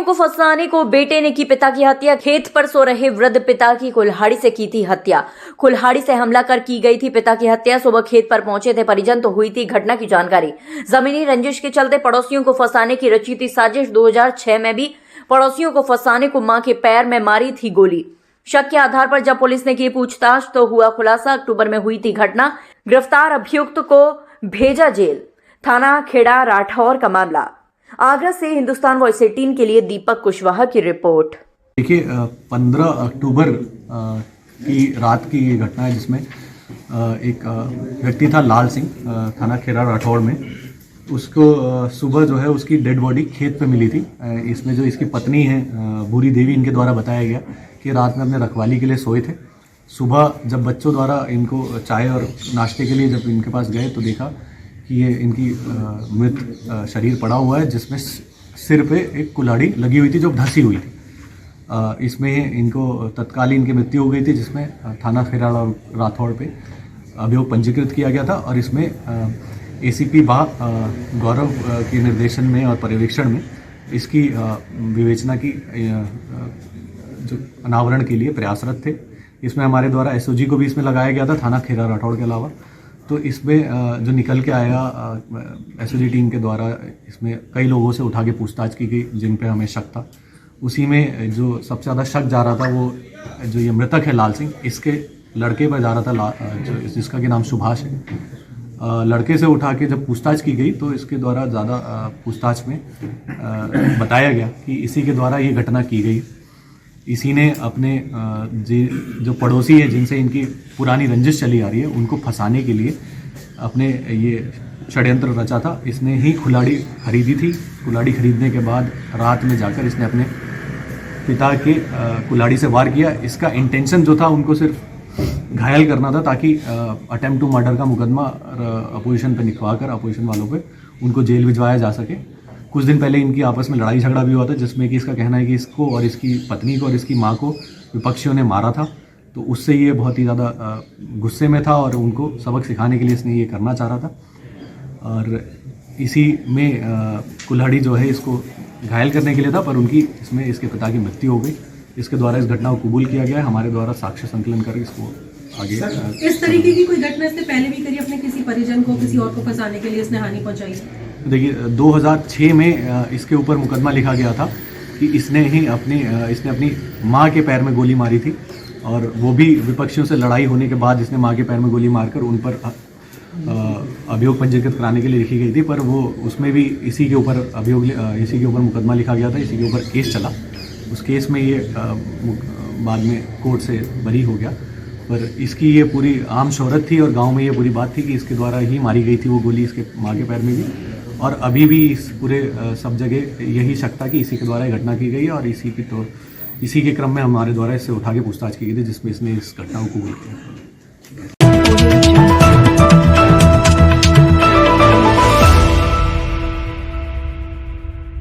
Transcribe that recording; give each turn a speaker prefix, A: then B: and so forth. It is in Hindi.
A: पड़ोसियों को फंसाने को बेटे ने की पिता की हत्या। खेत पर सो रहे वृद्ध पिता की कुल्हाड़ी से की थी हत्या। कुल्हाड़ी से हमला कर की गई थी पिता की हत्या। सुबह खेत पर पहुंचे थे परिजन तो हुई थी घटना की जानकारी। जमीनी रंजिश के चलते पड़ोसियों को फंसाने की रची थी साजिश। 2006 में भी पड़ोसियों को फंसाने को मां के पैर में मारी थी गोली। शक के आधार पर जब पुलिस ने की पूछताछ तो हुआ खुलासा। अक्टूबर में हुई थी घटना। गिरफ्तार अभियुक्त को भेजा जेल। थाना खेड़ा राठौर का मामला। आगरा से हिंदुस्तान वॉइस 18 के लिए दीपक कुशवाहा की रिपोर्ट।
B: देखिए 15 अक्टूबर की रात की ये घटना है जिसमें एक व्यक्ति था लाल सिंह, थाना खेड़ा राठौड़ में। उसको सुबह जो है उसकी डेड बॉडी खेत पे मिली थी। इसमें जो इसकी पत्नी है भूरी देवी, इनके द्वारा बताया गया कि रात में अपने रखवाली के लिए सोए थे। सुबह जब बच्चों द्वारा इनको चाय और नाश्ते के लिए जब इनके पास गए तो देखा कि ये इनकी मृत शरीर पड़ा हुआ है, जिसमें सिर पे एक कुल्हाड़ी लगी हुई थी जो ढसी हुई थी। इसमें इनको तत्कालीन इनकी मृत्यु हो गई थी, जिसमें थाना खेड़ा राठौड़ पे अभियोग पंजीकृत किया गया था। और इसमें एसीपी गौरव के निर्देशन में और पर्यवेक्षण में इसकी विवेचना की जो अनावरण के लिए प्रयासरत थे। इसमें हमारे द्वारा एसओजी को भी इसमें लगाया गया था थाना खेड़ा राठौड़ के अलावा। तो इसमें जो निकल के आया एसओजी टीम के द्वारा इसमें कई लोगों से उठा के पूछताछ की गई जिन पे हमें शक था। उसी में जो सबसे ज़्यादा शक जा रहा था वो जो ये मृतक है लाल सिंह, इसके लड़के पर जा रहा था जिसका कि नाम सुभाष है। लड़के से उठा के जब पूछताछ की गई तो इसके द्वारा ज़्यादा पूछताछ में बताया गया कि इसी के द्वारा ये घटना की गई। इसी ने अपने जो पड़ोसी है जिनसे इनकी पुरानी रंजिश चली आ रही है उनको फंसाने के लिए अपने ये षड्यंत्र रचा था। इसने ही कुल्हाड़ी खरीदी थी। कुल्हाड़ी खरीदने के बाद रात में जाकर इसने अपने पिता के कुल्हाड़ी से वार किया। इसका इंटेंशन जो था उनको सिर्फ घायल करना था ताकि अटेम्प्ट टू मर्डर का मुकदमा अपोजिशन पे लिखवा कर अपोजिशन वालों पे उनको जेल भिजवाया जा सके। कुछ दिन पहले इनकी आपस में लड़ाई झगड़ा भी हुआ था जिसमें कि इसका कहना है कि इसको और इसकी पत्नी को और इसकी मां को विपक्षियों ने मारा था। तो उससे ये बहुत ही ज़्यादा गुस्से में था और उनको सबक सिखाने के लिए इसने ये करना चाह रहा था। और इसी में कुल्हाड़ी जो है इसको घायल करने के लिए था, पर उनकी इसमें इसके पिता की मृत्यु हो गई। इसके द्वारा इस घटना को कबूल किया गया है। हमारे द्वारा साक्ष्य संकलन कर इसको आगे
C: इस तरीके की कोई घटना इसने पहले भी करी अपने किसी परिजन को, किसी और को फंसाने के लिए इसने हानि पहुंचाई?
B: देखिए 2006 में इसके ऊपर मुकदमा लिखा गया था कि इसने अपनी मां के पैर में गोली मारी थी और वो भी विपक्षियों से लड़ाई होने के बाद इसने मां के पैर में गोली मारकर उन पर अभियोग पंजीकृत कराने के लिए लिखी गई थी। पर वो उसमें भी इसी के ऊपर मुकदमा लिखा गया था, इसी के ऊपर केस चला। उस केस में ये बाद में कोर्ट से बरी हो गया। पर इसकी ये पूरी आम शोहरत थी और गांव में ये पूरी बात थी कि इसके द्वारा ही मारी गई थी वो गोली इसके मां के पैर में भी। और अभी भी इस पूरे सब जगह यही शक था कि इसी के द्वारा ये घटना की गई है। और इसी के क्रम में हमारे द्वारा इससे उठा के पूछताछ की गई थी जिसमें इसने इस घटना को कबूल किया।